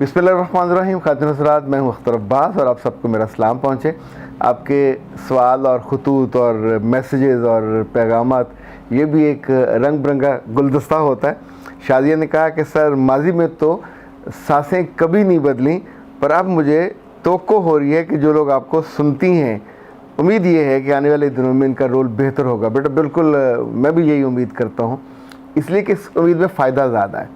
بسم اللہ الرحمن الرحیم. خاتون حضرات، میں ہوں اختر عباس اور آپ سب کو میرا سلام پہنچے. آپ کے سوال اور خطوط اور میسیجز اور پیغامات، یہ بھی ایک رنگ برنگا گلدستہ ہوتا ہے. شادیہ نے کہا کہ سر ماضی میں تو سانسیں کبھی نہیں بدلیں، پر اب مجھے توقع ہو رہی ہے کہ جو لوگ آپ کو سنتی ہیں، امید یہ ہے کہ آنے والے دنوں میں ان کا رول بہتر ہوگا. بیٹا بالکل میں بھی یہی امید کرتا ہوں، اس لیے کہ اس امید میں فائدہ زیادہ ہے.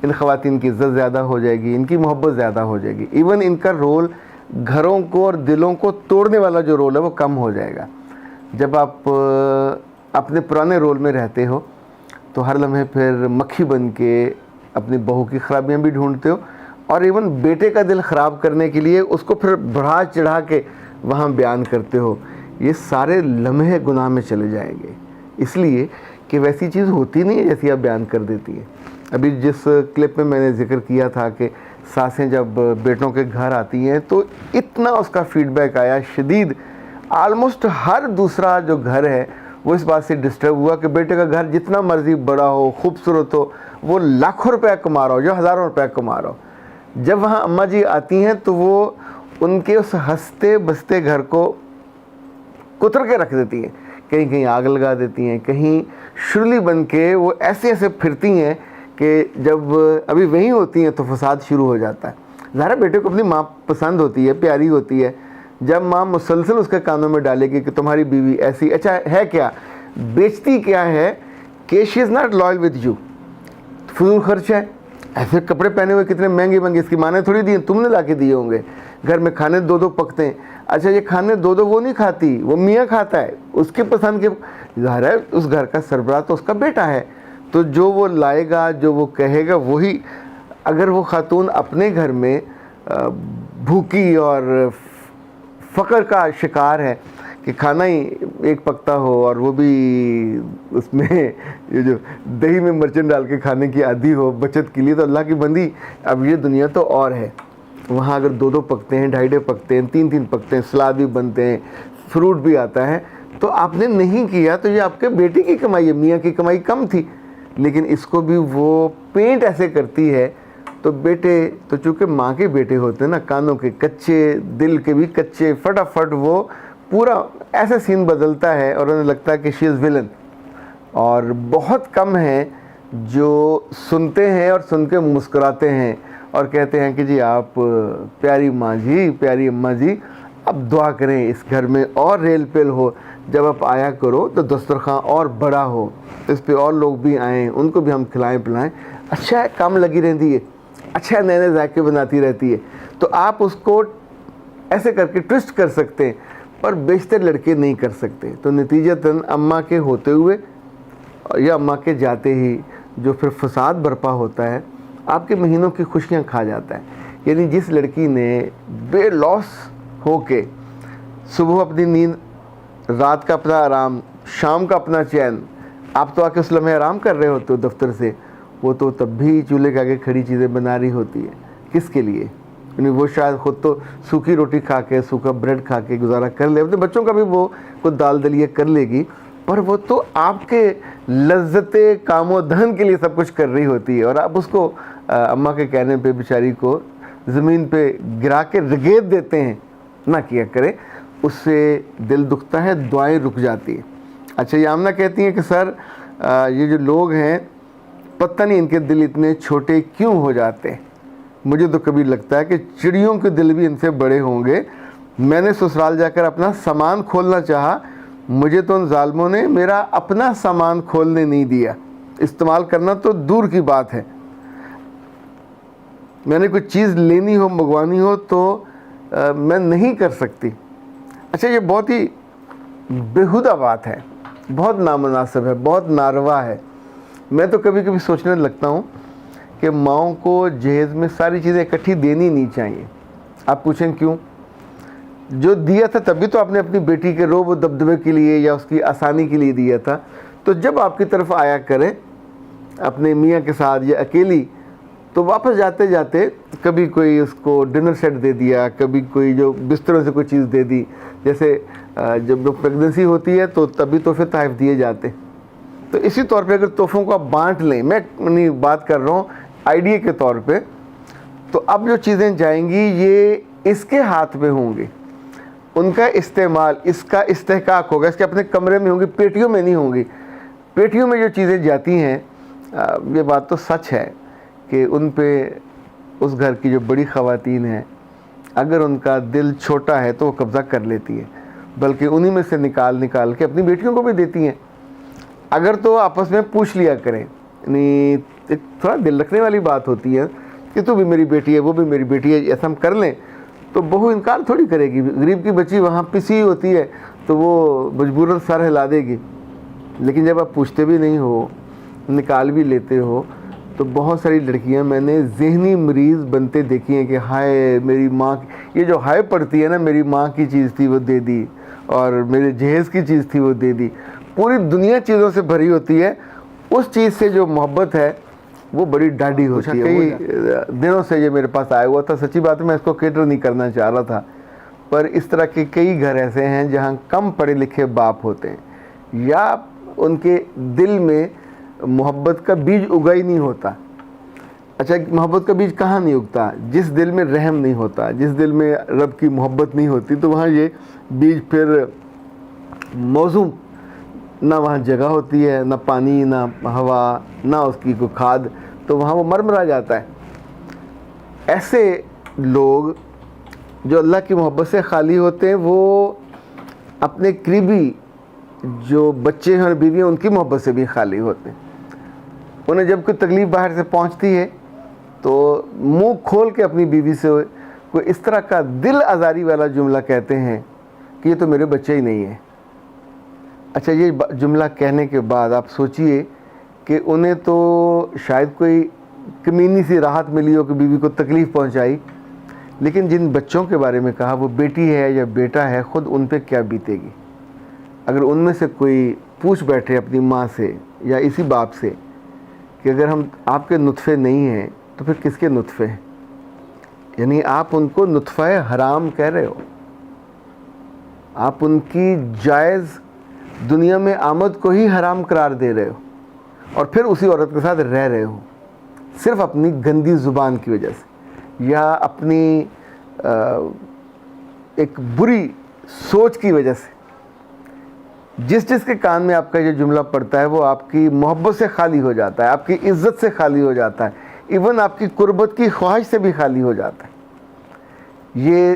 ان خواتین کی عزت زیادہ ہو جائے گی، ان کی محبت زیادہ ہو جائے گی. ایون ان کا رول گھروں کو اور دلوں کو توڑنے والا جو رول ہے وہ کم ہو جائے گا. جب آپ اپنے پرانے رول میں رہتے ہو تو ہر لمحے پھر مکھی بن کے اپنی بہو کی خرابیاں بھی ڈھونڈتے ہو، اور ایون بیٹے کا دل خراب کرنے کے لیے اس کو پھر بڑھا چڑھا کے وہاں بیان کرتے ہو. یہ سارے لمحے گناہ میں چلے جائیں گے، اس لیے کہ ویسی چیز ہوتی نہیں ہے جیسی آپ بیان کر دیتی ہے. ابھی جس کلپ میں میں نے ذکر کیا تھا کہ ساسیں جب بیٹوں کے گھر آتی ہیں تو اتنا اس کا فیڈ بیک آیا شدید، آلموسٹ ہر دوسرا جو گھر ہے وہ اس بات سے ڈسٹرب ہوا کہ بیٹے کا گھر جتنا مرضی بڑا ہو، خوبصورت ہو، وہ لاکھوں روپے کما رہا ہو، جو ہزاروں روپے کما رہا ہو، جب وہاں اماں جی آتی ہیں تو وہ ان کے اس ہنستے بستے گھر کو کتر کے رکھ دیتی ہیں. کہیں کہیں آگ لگا دیتی ہیں، کہیں شرلی بن کے وہ ایسے ایسے پھرتی ہیں کہ جب ابھی وہیں ہوتی ہیں تو فساد شروع ہو جاتا ہے. ظاہر بیٹے کو اپنی ماں پسند ہوتی ہے، پیاری ہوتی ہے. جب ماں مسلسل اس کے کانوں میں ڈالے گی کہ تمہاری بیوی ایسی، اچھا ہے کیا، بیچتی کیا ہے کہ she is not loyal with you, فضول خرچ ہے. ایسے کپڑے پہنے ہوئے کتنے مہنگے مہنگے، اس کی ماں نے تھوڑی دیے، تم نے لا کے دیے ہوں گے. گھر میں کھانے دو دو پکتے ہیں. اچھا یہ کھانے دو دو وہ نہیں کھاتی، وہ میاں کھاتا ہے، اس کے پسند کے. ظاہر ہے اس گھر کا سربراہ تو اس کا بیٹا ہے، تو جو وہ لائے گا، جو وہ کہے گا وہی. اگر وہ خاتون اپنے گھر میں بھوکی اور فقر کا شکار ہے کہ کھانا ہی ایک پکتا ہو اور وہ بھی اس میں یہ جو دہی میں مرچن ڈال کے کھانے کی عادی ہو بچت کے لیے، تو اللہ کی بندی اب یہ دنیا تو اور ہے. وہاں اگر دو دو پکتے ہیں، ڈھائی ڈھائی پکتے ہیں، تین تین پکتے ہیں، سلاد بھی بنتے ہیں، فروٹ بھی آتا ہے، تو آپ نے نہیں کیا تو یہ آپ کے بیٹے کی کمائی ہے. میاں کی کمائی کم تھی، لیکن اس کو بھی وہ پینٹ ایسے کرتی ہے. تو بیٹے تو چونکہ ماں کے بیٹے ہوتے ہیں نا، کانوں کے کچے، دل کے بھی کچے، فٹافٹ وہ پورا ایسا سین بدلتا ہے اور انہیں لگتا ہے کہ شی از ویلن. اور بہت کم ہیں جو سنتے ہیں اور سن کے مسکراتے ہیں اور کہتے ہیں کہ جی آپ پیاری ماں جی، پیاری اماں جی، اب دعا کریں اس گھر میں اور ریل پیل ہو، جب آپ آیا کرو تو دسترخوان اور بڑا ہو، اس پہ اور لوگ بھی آئیں، ان کو بھی ہم کھلائیں پلائیں. اچھا ہے، کام لگی رہتی ہے، اچھا نئے نئے ذائقے بناتی رہتی ہے. تو آپ اس کو ایسے کر کے ٹوسٹ کر سکتے ہیں، پر بیشتر لڑکے نہیں کر سکتے. تو نتیجتاً اماں کے ہوتے ہوئے یا اماں کے جاتے ہی جو پھر فساد برپا ہوتا ہے، آپ کے مہینوں کی خوشیاں کھا جاتا ہے. یعنی جس لڑکی نے بے لوس ہو کے صبح اپنی نیند، رات کا اپنا آرام، شام کا اپنا چین، آپ تو آ کے اس لمحے آرام کر رہے ہوتے ہو دفتر سے، وہ تو تب بھی چولہے کے آگے کھڑی چیزیں بنا رہی ہوتی ہے. کس کے لیے؟ یعنی وہ شاید خود تو سوکھی روٹی کھا کے، سوکھا بریڈ کھا کے گزارا کر لے، اپنے بچوں کا بھی وہ خود دال دلیہ کر لے گی، پر وہ تو آپ کے لذت کام و دہن کے لیے سب کچھ کر رہی ہوتی ہے. اور آپ اس کو اماں کے کہنے پہ بیچاری کو زمین پہ گرا کے رگیت دیتے ہیں. نہ کیا کریں، اس سے دل دکھتا ہے، دعائیں رک جاتی ہیں. اچھا یہ آمنہ کہتی ہیں کہ سر یہ جو لوگ ہیں پتہ نہیں ان کے دل اتنے چھوٹے کیوں ہو جاتے ہیں. مجھے تو کبھی لگتا ہے کہ چڑیوں کے دل بھی ان سے بڑے ہوں گے. میں نے سسرال جا کر اپنا سامان کھولنا چاہا، مجھے تو ان ظالموں نے میرا اپنا سامان کھولنے نہیں دیا. استعمال کرنا تو دور کی بات ہے، میں نے کوئی چیز لینی ہو، منگوانی ہو تو میں نہیں کر سکتی. اچھا یہ بہت ہی بیہودہ بات ہے، بہت نامناسب ہے، بہت ناروا ہے. میں تو کبھی کبھی سوچنے لگتا ہوں کہ ماؤں کو جہیز میں ساری چیزیں اکٹھی دینی نہیں چاہیے. آپ پوچھیں کیوں؟ جو دیا تھا تبھی تو آپ نے اپنی بیٹی کے روب و دبدبے کے لیے یا اس کی آسانی کے لیے دیا تھا. تو جب آپ کی طرف آیا کریں اپنے میاں کے ساتھ یا اکیلی، تو واپس جاتے جاتے کبھی کوئی اس کو ڈنر سیٹ دے دیا، کبھی کوئی جو بستروں سے کوئی چیز دے دی. جیسے جب لوگ پریگننسی ہوتی ہے تو تبھی تحفے تحائف دیے جاتے. تو اسی طور پہ اگر تحفوں کو آپ بانٹ لیں، میں نہیں بات کر رہا ہوں آئیڈیا کے طور پہ، تو اب جو چیزیں جائیں گی یہ اس کے ہاتھ میں ہوں گی، ان کا استعمال، اس کا استحقاق ہوگا، اس کے اپنے کمرے میں ہوں گی، پیٹیوں میں نہیں ہوں گی۔ پیٹیوں میں جو چیزیں جاتی ہیں، یہ بات تو سچ ہے کہ ان پہ اس گھر کی جو بڑی خواتین ہیں، اگر ان کا دل چھوٹا ہے تو وہ قبضہ کر لیتی ہے، بلکہ انہی میں سے نکال کے اپنی بیٹیوں کو بھی دیتی ہیں۔ اگر تو آپس میں پوچھ لیا کریں، یعنی ایک تھوڑا دل رکھنے والی بات ہوتی ہے کہ تو بھی میری بیٹی ہے، وہ بھی میری بیٹی ہے، ایسا ہم کر لیں تو بہو انکار تھوڑی کرے گی۔ غریب کی بچی وہاں پسی ہوتی ہے تو وہ مجبوراً سر ہلا دے گی، لیکن جب آپ پوچھتے بھی نہیں ہو، نکال بھی لیتے ہو، تو بہت ساری لڑکیاں میں نے ذہنی مریض بنتے دیکھی ہیں کہ ہائے میری ماں، یہ جو ہائے پڑتی ہے نا، میری ماں کی چیز تھی وہ دے دی، اور میرے جہیز کی چیز تھی وہ دے دی۔ پوری دنیا چیزوں سے بھری ہوتی ہے، اس چیز سے جو محبت ہے وہ بڑی ڈاڈی ہوتی ہے۔ کئی دنوں سے یہ میرے پاس آیا ہوا تھا، سچی بات ہے میں اس کو کیٹر نہیں کرنا چاہ رہا تھا، پر اس طرح کے کئی گھر ایسے ہیں جہاں کم پڑھے لکھے باپ ہوتے ہیں، یا ان کے دل میں محبت کا بیج اگا ہی نہیں ہوتا۔ اچھا، محبت کا بیج کہاں نہیں اگتا؟ جس دل میں رحم نہیں ہوتا، جس دل میں رب کی محبت نہیں ہوتی، تو وہاں یہ بیج پھر موزوں، نہ وہاں جگہ ہوتی ہے، نہ پانی، نہ ہوا، نہ اس کی کوئی کھاد، تو وہاں وہ مرمرا جاتا ہے۔ ایسے لوگ جو اللہ کی محبت سے خالی ہوتے ہیں، وہ اپنے قریبی جو بچے ہیں اور بیوی ہیں ان کی محبت سے بھی خالی ہوتے ہیں۔ انہیں جب کوئی تکلیف باہر سے پہنچتی ہے تو منہ کھول کے اپنی بیوی سے کوئی اس طرح کا دل آزاری والا جملہ کہتے ہیں کہ یہ تو میرے بچے ہی نہیں ہیں۔ اچھا، یہ جملہ کہنے کے بعد آپ سوچئے کہ انہیں تو شاید کوئی کمینی سی راحت ملی ہو کہ بیوی کو تکلیف پہنچائی، لیکن جن بچوں کے بارے میں کہا، وہ بیٹی ہے یا بیٹا ہے، خود ان پہ کیا بیتے گی؟ اگر ان میں سے کوئی پوچھ بیٹھے اپنی ماں سے یا اسی باپ سے کہ اگر ہم آپ کے نطفے نہیں ہیں تو پھر کس کے نطفے ہیں؟ یعنی آپ ان کو نطفہ حرام کہہ رہے ہو، آپ ان کی جائز دنیا میں آمد کو ہی حرام قرار دے رہے ہو، اور پھر اسی عورت کے ساتھ رہ رہے ہو صرف اپنی گندی زبان کی وجہ سے، یا اپنی ایک بری سوچ کی وجہ سے۔ جس کے کان میں آپ کا یہ جملہ پڑتا ہے وہ آپ کی محبت سے خالی ہو جاتا ہے، آپ کی عزت سے خالی ہو جاتا ہے، ایون آپ کی قربت کی خواہش سے بھی خالی ہو جاتا ہے۔ یہ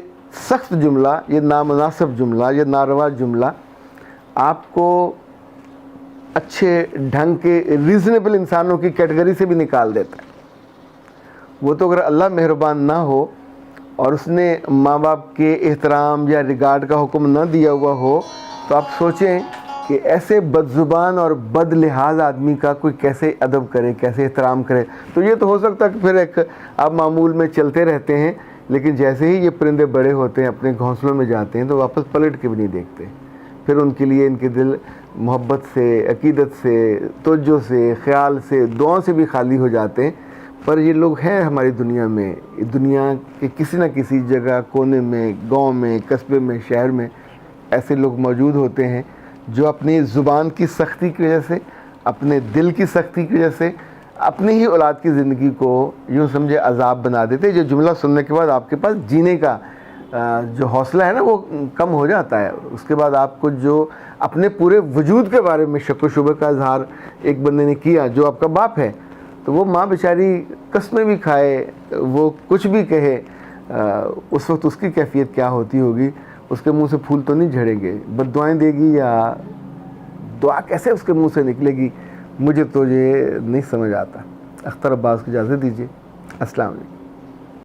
سخت جملہ، یہ نامناسب جملہ، یہ ناروا جملہ آپ کو اچھے ڈھنگ کے ریزنیبل انسانوں کی کیٹیگری سے بھی نکال دیتا ہے۔ وہ تو اگر اللہ مہربان نہ ہو اور اس نے ماں باپ کے احترام یا ریگارڈ کا حکم نہ دیا ہوا ہو، تو آپ سوچیں کہ ایسے بد زبان اور بد لحاظ آدمی کا کوئی کیسے ادب کرے، کیسے احترام کرے۔ تو یہ تو ہو سکتا ہے کہ پھر ایک آپ معمول میں چلتے رہتے ہیں، لیکن جیسے ہی یہ پرندے بڑے ہوتے ہیں، اپنے گھونسلوں میں جاتے ہیں، تو واپس پلٹ کے بھی نہیں دیکھتے۔ پھر ان کے لیے ان کے دل محبت سے، عقیدت سے، توجہ سے، خیال سے، دعاؤں سے بھی خالی ہو جاتے ہیں۔ پر یہ لوگ ہیں ہماری دنیا میں، دنیا کے کسی نہ کسی جگہ، کونے میں، گاؤں میں، قصبے میں، شہر میں ایسے لوگ موجود ہوتے ہیں جو اپنی زبان کی سختی کی وجہ سے، اپنے دل کی سختی کی وجہ سے، اپنی ہی اولاد کی زندگی کو یوں سمجھے عذاب بنا دیتے۔ جو جملہ سننے کے بعد آپ کے پاس جینے کا جو حوصلہ ہے نا وہ کم ہو جاتا ہے۔ اس کے بعد آپ کو جو اپنے پورے وجود کے بارے میں شک و شبہ کا اظہار ایک بندے نے کیا جو آپ کا باپ ہے، تو وہ ماں بیچاری قسمیں بھی کھائے، وہ کچھ بھی کہے، اس وقت اس کی کیفیت کیا ہوتی ہوگی؟ اس کے منہ سے پھول تو نہیں جھڑیں گے، بد دعائیں دے گی یا دعا کیسے اس کے منہ سے نکلے گی؟ مجھے تو یہ نہیں سمجھ آتا۔ اختر عباس کو اجازت دیجیے، السلام علیکم۔